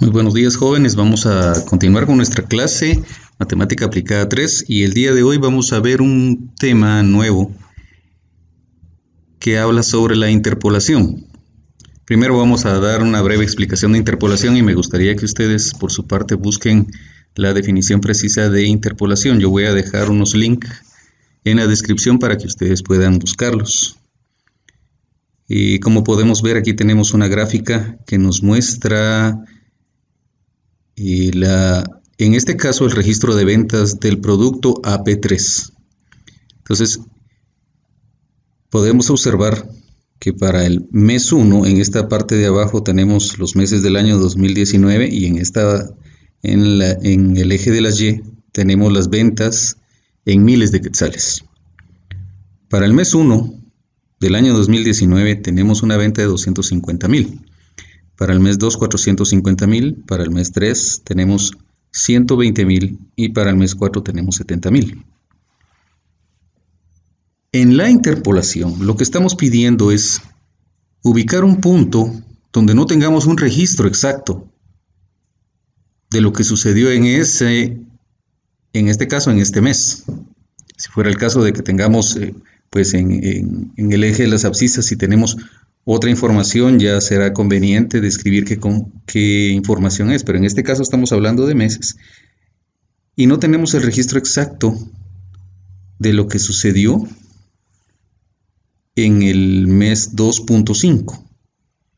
Muy buenos días, jóvenes. Vamos a continuar con nuestra clase Matemática Aplicada 3 y el día de hoy vamos a ver un tema nuevo que habla sobre la interpolación. Primero vamos a dar una breve explicación de interpolación y me gustaría que ustedes por su parte busquen la definición precisa de interpolación. Yo voy a dejar unos links en la descripción para que ustedes puedan buscarlos. Y como podemos ver, aquí tenemos una gráfica que nos muestra en este caso el registro de ventas del producto AP3. Entonces podemos observar que para el mes 1 en esta parte de abajo tenemos los meses del año 2019 y en el eje de las Y tenemos las ventas en miles de quetzales. Para el mes 1 del año 2019 tenemos una venta de 250,000. Para el mes 2, 450,000. Para el mes 3 tenemos 120,000 y para el mes 4 tenemos 70,000. En la interpolación, lo que estamos pidiendo es ubicar un punto donde no tengamos un registro exacto de lo que sucedió en este caso, en este mes. Si fuera el caso de que tengamos, pues en el eje de las abscisas, si tenemos otra información, ya será conveniente describir qué información es, pero en este caso estamos hablando de meses y no tenemos el registro exacto de lo que sucedió en el mes 2.5,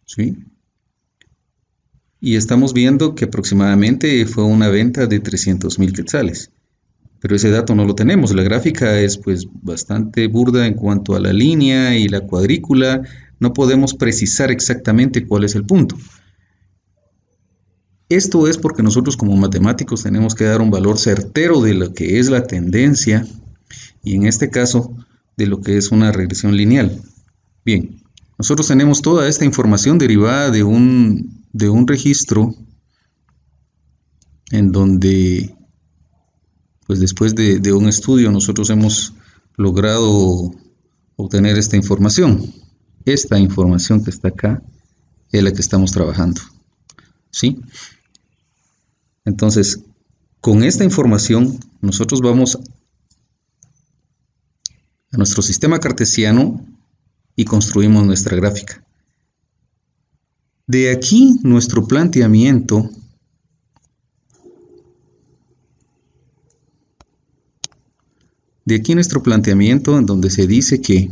¿sí? Y estamos viendo que aproximadamente fue una venta de 300,000 quetzales. Pero ese dato no lo tenemos. La gráfica es pues bastante burda en cuanto a la línea y la cuadrícula. No podemos precisar exactamente cuál es el punto. Esto es porque nosotros como matemáticos tenemos que dar un valor certero de lo que es la tendencia y en este caso de lo que es una regresión lineal. Bien, nosotros tenemos toda esta información derivada de un registro en donde pues después de un estudio nosotros hemos logrado obtener esta información. Esta información que está acá es la que estamos trabajando, ¿sí? Entonces, con esta información nosotros vamos a nuestro sistema cartesiano y construimos nuestra gráfica. De aquí nuestro planteamiento en donde se dice que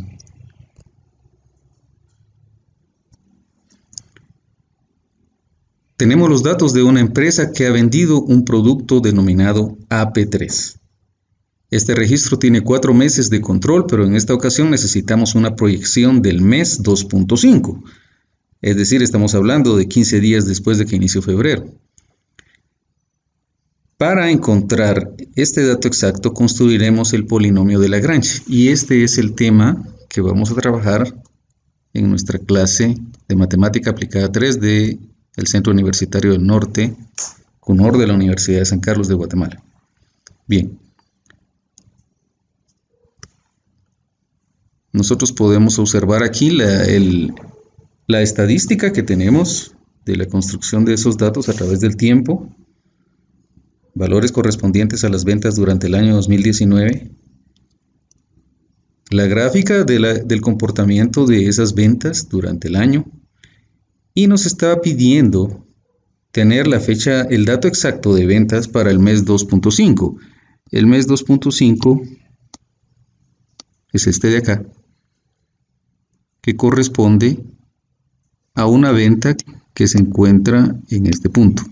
tenemos los datos de una empresa que ha vendido un producto denominado AP3. Este registro tiene 4 meses de control, pero en esta ocasión necesitamos una proyección del mes 2.5. Es decir, estamos hablando de 15 días después de que inició febrero. Para encontrar este dato exacto, construiremos el polinomio de Lagrange. Y este es el tema que vamos a trabajar en nuestra clase de Matemática Aplicada 3 del Centro Universitario del Norte, CUNOR de la Universidad de San Carlos de Guatemala. Bien. Nosotros podemos observar aquí la estadística que tenemos de la construcción de esos datos a través del tiempo. Valores correspondientes a las ventas durante el año 2019, la gráfica del comportamiento de esas ventas durante el año y nos está pidiendo tener la fecha, el dato exacto de ventas para el mes 2.5. El mes 2.5 es este de acá, que corresponde a una venta que se encuentra en este punto.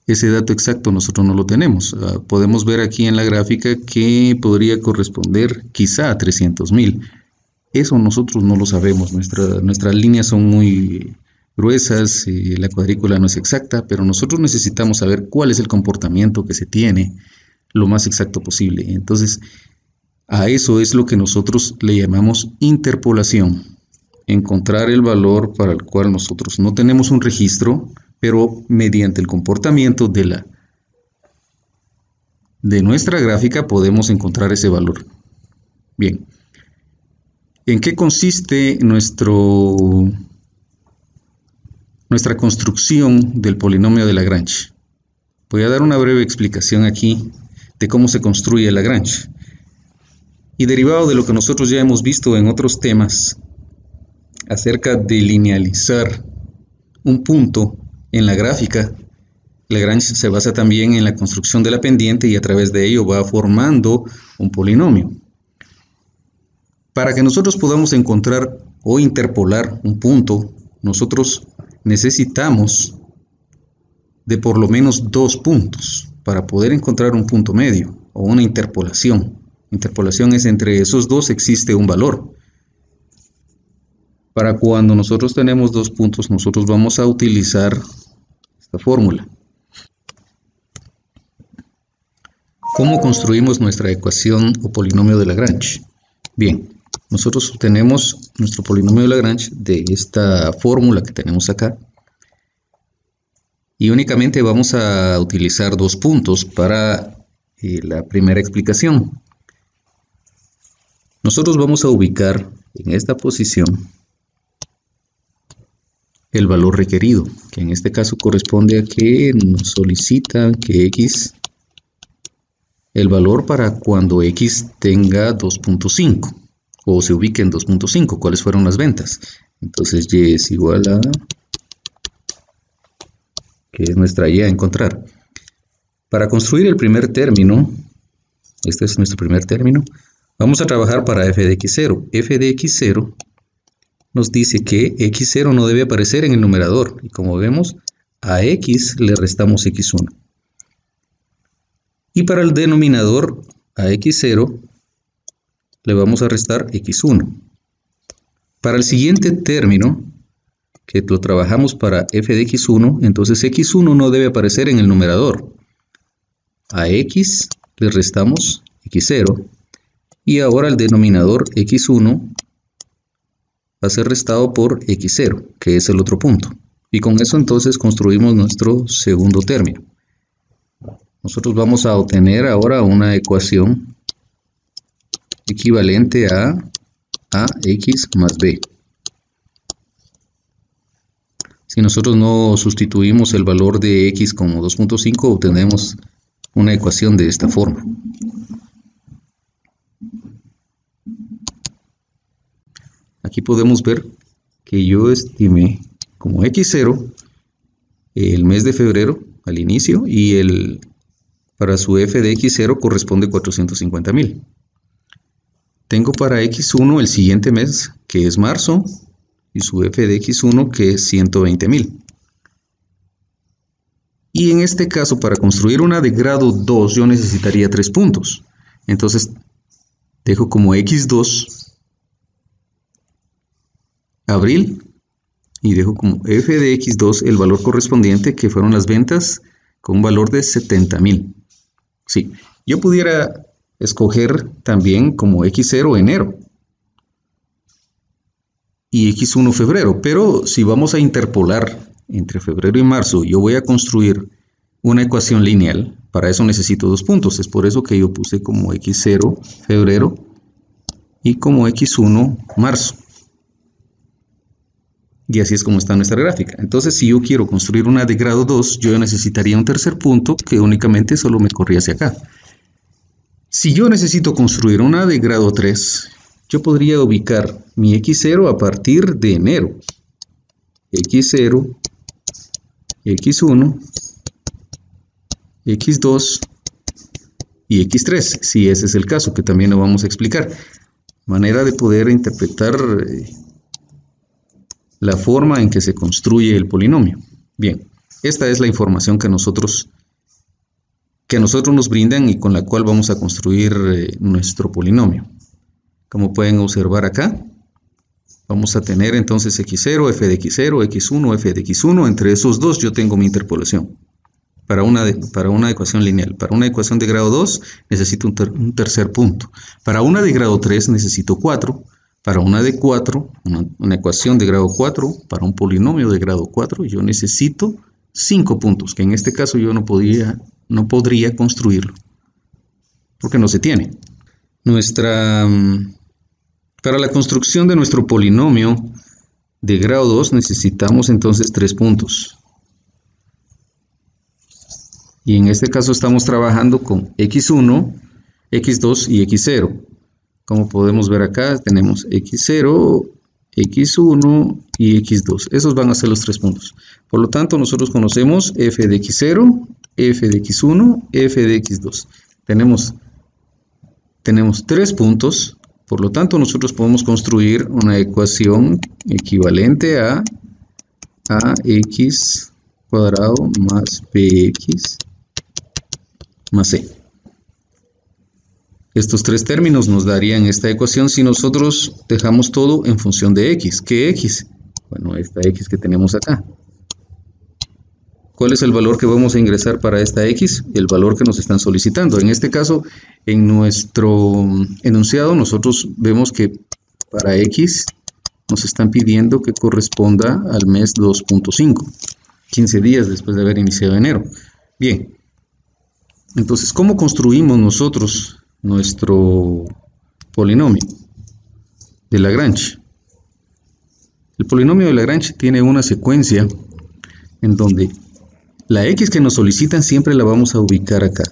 Ese dato exacto nosotros no lo tenemos. Podemos ver aquí en la gráfica que podría corresponder quizá a 300,000. Eso nosotros no lo sabemos. Nuestras líneas son muy gruesas, la cuadrícula no es exacta, pero nosotros necesitamos saber cuál es el comportamiento que se tiene lo más exacto posible. Entonces, a eso es lo que nosotros le llamamos interpolación. Encontrar el valor para el cual nosotros no tenemos un registro, pero mediante el comportamiento de nuestra gráfica podemos encontrar ese valor. Bien, ¿en qué consiste nuestro nuestra construcción del polinomio de Lagrange. Voy a dar una breve explicación aquí de cómo se construye Lagrange. Y derivado de lo que nosotros ya hemos visto en otros temas acerca de linealizar un punto en la gráfica, Lagrange se basa también en la construcción de la pendiente y a través de ello va formando un polinomio. Para que nosotros podamos encontrar o interpolar un punto, nosotros necesitamos de por lo menos dos puntos para poder encontrar un punto medio o una interpolación. Interpolación es entre esos dos existe un valor. Para cuando nosotros tenemos dos puntos, nosotros vamos a utilizar esta fórmula. ¿Cómo construimos nuestra ecuación o polinomio de Lagrange? Bien, nosotros obtenemos nuestro polinomio de Lagrange de esta fórmula que tenemos acá. Y únicamente vamos a utilizar dos puntos para la primera explicación. Nosotros vamos a ubicar en esta posición el valor requerido, que en este caso corresponde a que nos solicitan que x, el valor para cuando x tenga 2.5 o se ubique en 2.5, ¿cuáles fueron las ventas? Entonces y es igual a, que es nuestra y a encontrar. Para construir el primer término, este es nuestro primer término, vamos a trabajar para f de x0. F de x0 nos dice que x0 no debe aparecer en el numerador. Y como vemos, a x le restamos x1. Y para el denominador, a x0 le vamos a restar x1. Para el siguiente término, que lo trabajamos para f de x1, entonces x1 no debe aparecer en el numerador. A x le restamos x0 y ahora el denominador x1 va a ser restado por x0, que es el otro punto. Y con eso entonces construimos nuestro segundo término. Nosotros vamos a obtener ahora una ecuación equivalente a ax más b. Si nosotros no sustituimos el valor de x como 2.5, obtenemos una ecuación de esta forma. Aquí podemos ver que yo estimé como x0 el mes de febrero al inicio y para su f de x0 corresponde 450,000. Tengo para x1 el siguiente mes, que es marzo, y su f de x1 que es 120,000. Y en este caso, para construir una de grado 2, yo necesitaría 3 puntos. Entonces, dejo como x2 abril y dejo como f de x2 el valor correspondiente, que fueron las ventas, con un valor de 70,000. Sí, yo pudiera escoger también como x0 enero y x1 febrero, pero si vamos a interpolar entre febrero y marzo, yo voy a construir una ecuación lineal. Para eso necesito dos puntos, es por eso que yo puse como x0 febrero y como x1 marzo. Y así es como está nuestra gráfica. Entonces, si yo quiero construir una de grado 2, yo necesitaría un tercer punto que únicamente solo me corría hacia acá. Si yo necesito construir una de grado 3, yo podría ubicar mi x0 a partir de enero. x0, x1, x2 y x3, si ese es el caso, que también lo vamos a explicar. Manera de poder interpretar la forma en que se construye el polinomio. Bien, esta es la información que a nosotros nos brindan y con la cual vamos a construir nuestro polinomio. Como pueden observar acá, vamos a tener entonces x0, f de x0, x1, f de x1. Entre esos dos yo tengo mi interpolación para una ecuación lineal. Para una ecuación de grado 2 necesito un tercer punto. Para una de grado 3 necesito 4. Para una de 4, una ecuación de grado 4, para un polinomio de grado 4, yo necesito 5 puntos, que en este caso yo no podría construirlo, porque no se tiene. Para la construcción de nuestro polinomio de grado 2 necesitamos entonces 3 puntos. Y en este caso estamos trabajando con x1, x2 y x0. Como podemos ver acá, tenemos x0, x1 y x2. Esos van a ser los 3 puntos. Por lo tanto, nosotros conocemos f de x0, f de x1, f de x2. Tenemos 3 puntos. Por lo tanto, nosotros podemos construir una ecuación equivalente a ax cuadrado más bx más c. Estos 3 términos nos darían esta ecuación si nosotros dejamos todo en función de x. ¿Qué x? Bueno, esta x que tenemos acá. ¿Cuál es el valor que vamos a ingresar para esta x? El valor que nos están solicitando. En este caso, en nuestro enunciado, nosotros vemos que para x nos están pidiendo que corresponda al mes 2.5, 15 días después de haber iniciado enero. Bien, entonces, ¿cómo construimos nosotros nuestro polinomio de Lagrange? El polinomio de Lagrange tiene una secuencia en donde la x que nos solicitan siempre la vamos a ubicar acá.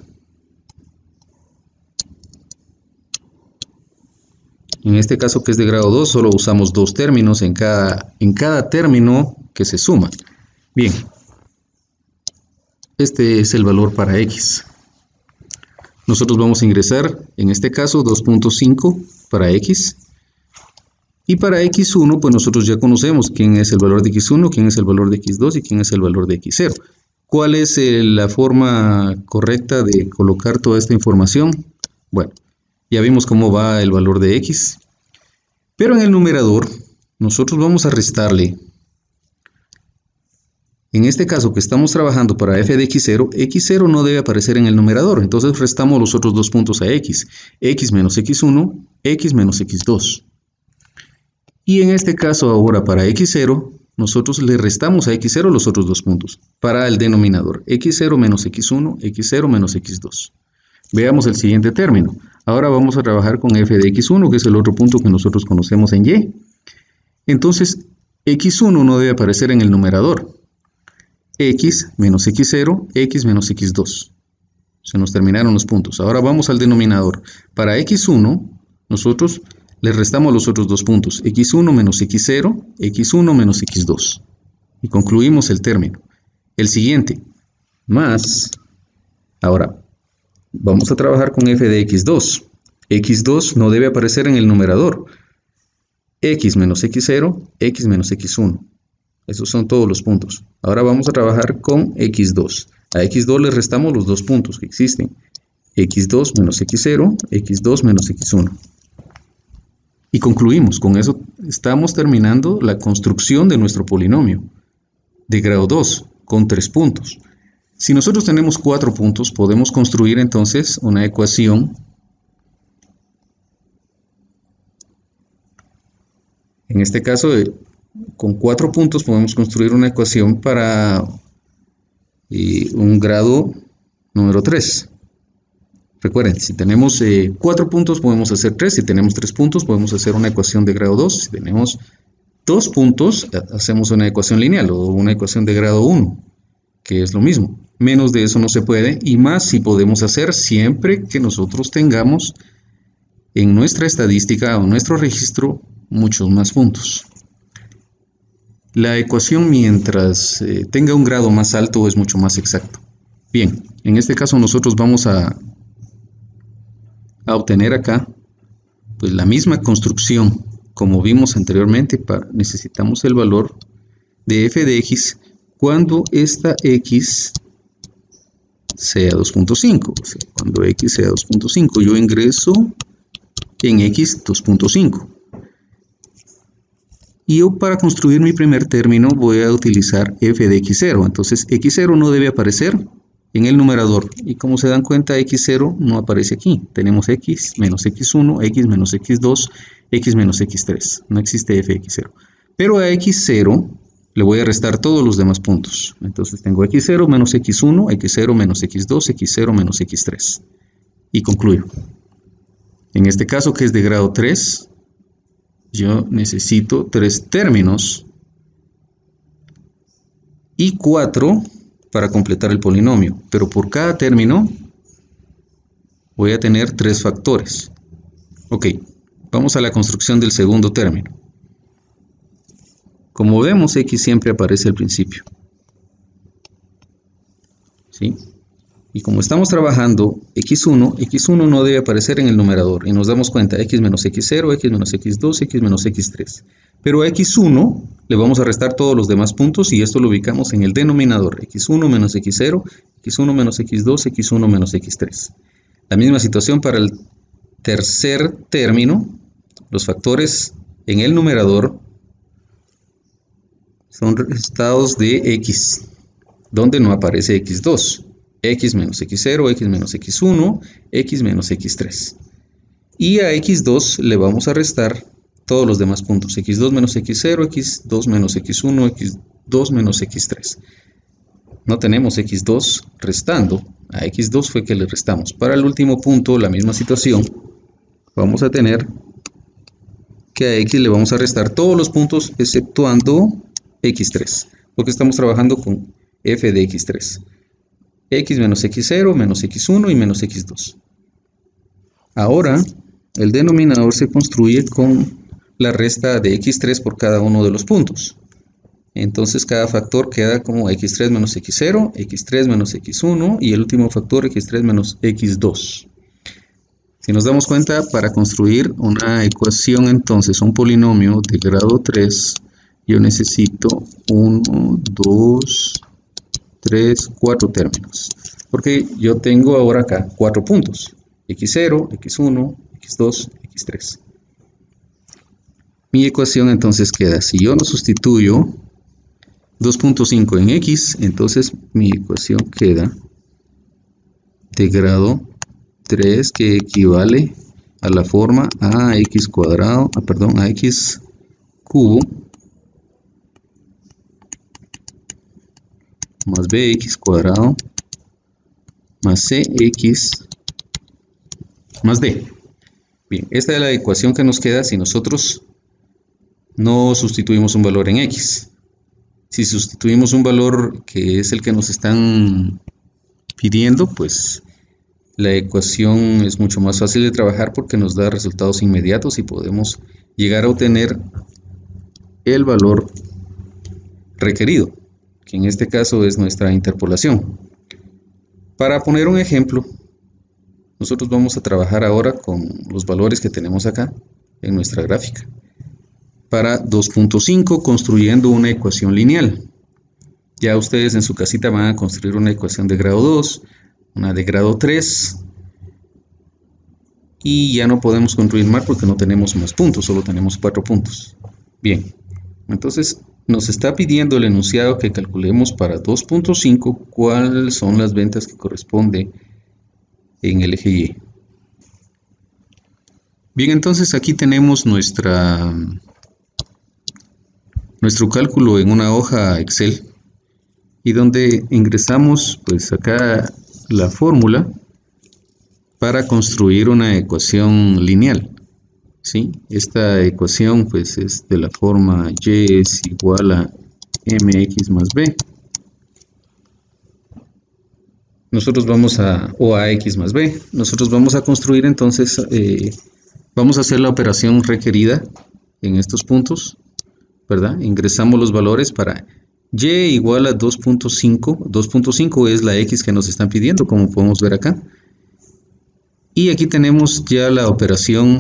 En este caso, que es de grado 2, solo usamos 2 términos en cada término que se suma. Bien, este es el valor para x. Nosotros vamos a ingresar, en este caso, 2.5 para x. Y para x1, pues nosotros ya conocemos quién es el valor de x1, quién es el valor de x2 y quién es el valor de x0. ¿Cuál es la forma correcta de colocar toda esta información? Bueno, ya vimos cómo va el valor de x. Pero en el numerador, nosotros vamos a restarle. En este caso que estamos trabajando para f de x0, x0 no debe aparecer en el numerador. Entonces restamos los otros 2 puntos a x menos x1, x menos x2. Y en este caso ahora para x0, nosotros le restamos a x0 los otros 2 puntos. Para el denominador, x0 menos x1, x0 menos x2. Veamos el siguiente término. Ahora vamos a trabajar con f de x1, que es el otro punto que nosotros conocemos en y. Entonces, x1 no debe aparecer en el numerador. X menos x0, x menos x2. Se nos terminaron los puntos. Ahora vamos al denominador. Para x1, nosotros le restamos los otros 2 puntos. x1 menos x0, x1 menos x2. Y concluimos el término. El siguiente, más. Ahora, vamos a trabajar con f de x2. x2 no debe aparecer en el numerador. X menos x0, x menos x1. Esos son todos los puntos. Ahora vamos a trabajar con x2. A x2 le restamos los 2 puntos que existen. x2 menos x0, x2 menos x1. Y concluimos. Con eso estamos terminando la construcción de nuestro polinomio de grado 2 con 3 puntos. Si nosotros tenemos 4 puntos, podemos construir entonces una ecuación. En este caso, con 4 puntos podemos construir una ecuación para un grado número 3. Recuerden, si tenemos 4 puntos podemos hacer 3, si tenemos 3 puntos podemos hacer una ecuación de grado 2, si tenemos 2 puntos hacemos una ecuación lineal o una ecuación de grado 1, que es lo mismo. Menos de eso no se puede y más si podemos hacer siempre que nosotros tengamos en nuestra estadística o nuestro registro muchos más puntos. La ecuación mientras tenga un grado más alto es mucho más exacto. Bien, en este caso nosotros vamos a obtener acá pues la misma construcción como vimos anteriormente. Necesitamos el valor de f de x cuando esta x sea 2.5. O sea, cuando x sea 2.5 yo ingreso en x 2.5. Y yo para construir mi primer término voy a utilizar f de x0. Entonces x0 no debe aparecer en el numerador. Y como se dan cuenta, x0 no aparece aquí. Tenemos x menos x1, x menos x2, x menos x3. No existe f de x0. Pero a x0 le voy a restar todos los demás puntos. Entonces tengo x0 menos x1, x0 menos x2, x0 menos x3. Y concluyo. En este caso, que es de grado 3, yo necesito 3 términos y 4 para completar el polinomio. Pero por cada término voy a tener 3 factores. Ok, vamos a la construcción del segundo término. Como vemos, x siempre aparece al principio. ¿Sí? Y como estamos trabajando x1 no debe aparecer en el numerador. Y nos damos cuenta, x menos x0, x menos x2, x menos x3. Pero a x1 le vamos a restar todos los demás puntos y esto lo ubicamos en el denominador. x1 menos x0, x1 menos x2, x1 menos x3. La misma situación para el tercer término. Los factores en el numerador son restados de x, donde no aparece x2. X menos x0, x menos x1, x menos x3. Y a x2 le vamos a restar todos los demás puntos. x2 menos x0, x2 menos x1, x2 menos x3. No tenemos x2 restando. A x2 fue que le restamos. Para el último punto, la misma situación. Vamos a tener que a x le vamos a restar todos los puntos exceptuando x3. Porque estamos trabajando con f de x3. X menos x0, menos x1 y menos x2. Ahora, el denominador se construye con la resta de x3 por cada uno de los puntos. Entonces, cada factor queda como x3 menos x0, x3 menos x1 y el último factor x3 menos x2. Si nos damos cuenta, para construir una ecuación, entonces, un polinomio de grado 3, yo necesito 1, 2, 3, 4 términos. Porque yo tengo ahora acá 4 puntos. x0, x1, x2, x3. Mi ecuación entonces queda, si yo no sustituyo 2.5 en x, entonces mi ecuación queda de grado 3, que equivale a la forma a x cuadrado, a x cubo más bx cuadrado más cx más d. Bien, esta es la ecuación que nos queda si nosotros no sustituimos un valor en x. Si sustituimos un valor que es el que nos están pidiendo, pues la ecuación es mucho más fácil de trabajar porque nos da resultados inmediatos y podemos llegar a obtener el valor requerido, que en este caso es nuestra interpolación. Para poner un ejemplo, nosotros vamos a trabajar ahora con los valores que tenemos acá en nuestra gráfica. Para 2.5 construyendo una ecuación lineal. Ya ustedes en su casita van a construir una ecuación de grado 2, una de grado 3 y ya no podemos construir más porque no tenemos más puntos, solo tenemos 4 puntos. Bien, entonces nos está pidiendo el enunciado que calculemos para 2.5 cuáles son las ventas que corresponde en el eje Y. Bien, entonces aquí tenemos nuestro cálculo en una hoja Excel y donde ingresamos pues acá la fórmula para construir una ecuación lineal. ¿Sí? Esta ecuación pues es de la forma y es igual a mx más b. Nosotros vamos o a x más b. Nosotros vamos a construir entonces, vamos a hacer la operación requerida en estos puntos, ¿verdad? Ingresamos los valores para y igual a 2.5. 2.5 es la x que nos están pidiendo, como podemos ver acá. Y aquí tenemos ya la operación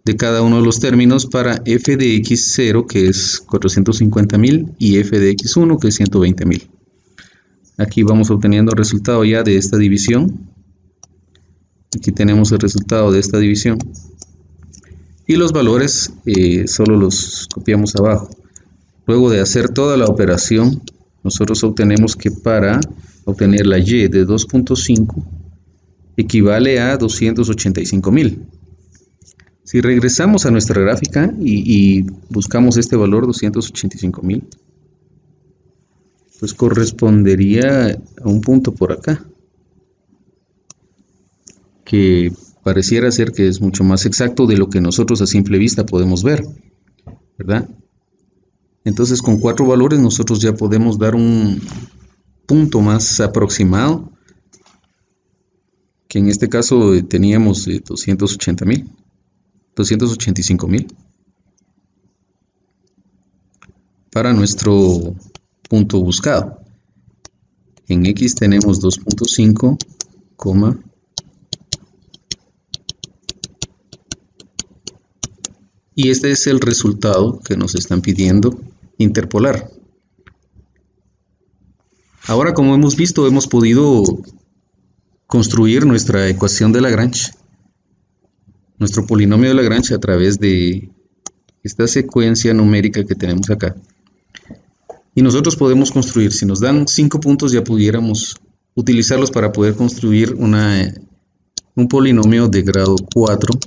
de cada uno de los términos para f de x0, que es 450.000, y f de x1, que es 120.000. Aquí vamos obteniendo el resultado ya de esta división. Aquí tenemos el resultado de esta división. Y los valores solo los copiamos abajo. Luego de hacer toda la operación, nosotros obtenemos que para obtener la y de 2.5 equivale a 285.000. Si regresamos a nuestra gráfica y buscamos este valor 285.000, pues correspondería a un punto por acá, que pareciera ser que es mucho más exacto de lo que nosotros a simple vista podemos ver, ¿verdad? Entonces con 4 valores nosotros ya podemos dar un punto más aproximado, que en este caso teníamos 285.000 para nuestro punto buscado. En X tenemos 2.5, y este es el resultado que nos están pidiendo interpolar. Ahora, como hemos visto, hemos podido construir nuestra ecuación de Lagrange, nuestro polinomio de Lagrange, a través de esta secuencia numérica que tenemos acá. Y nosotros podemos construir, si nos dan 5 puntos, ya pudiéramos utilizarlos para poder construir un polinomio de grado 4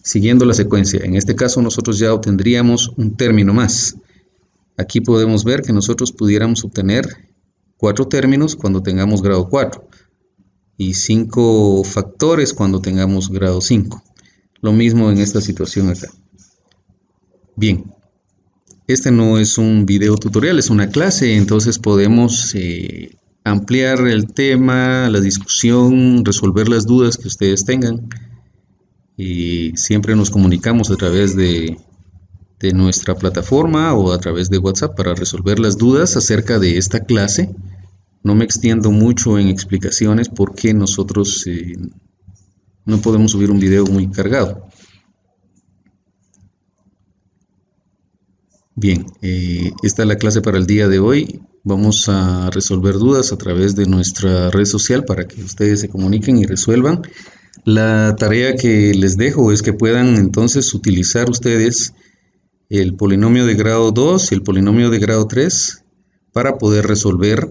siguiendo la secuencia. En este caso nosotros ya obtendríamos un término más. Aquí podemos ver que nosotros pudiéramos obtener 4 términos cuando tengamos grado 4 y 5 factores cuando tengamos grado 5. Lo mismo en esta situación acá. Bien, este no es un video tutorial, es una clase, entonces podemos ampliar el tema, la discusión, resolver las dudas que ustedes tengan. Y siempre nos comunicamos a través de nuestra plataforma o a través de WhatsApp para resolver las dudas acerca de esta clase. No me extiendo mucho en explicaciones porque nosotros no podemos subir un video muy cargado. Bien, esta es la clase para el día de hoy. Vamos a resolver dudas a través de nuestra red social para que ustedes se comuniquen y resuelvan. La tarea que les dejo es que puedan entonces utilizar ustedes el polinomio de grado 2 y el polinomio de grado 3 para poder resolver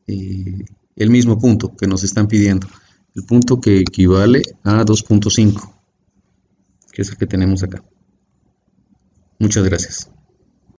el mismo punto que nos están pidiendo, el punto que equivale a 2.5, que es el que tenemos acá. Muchas gracias.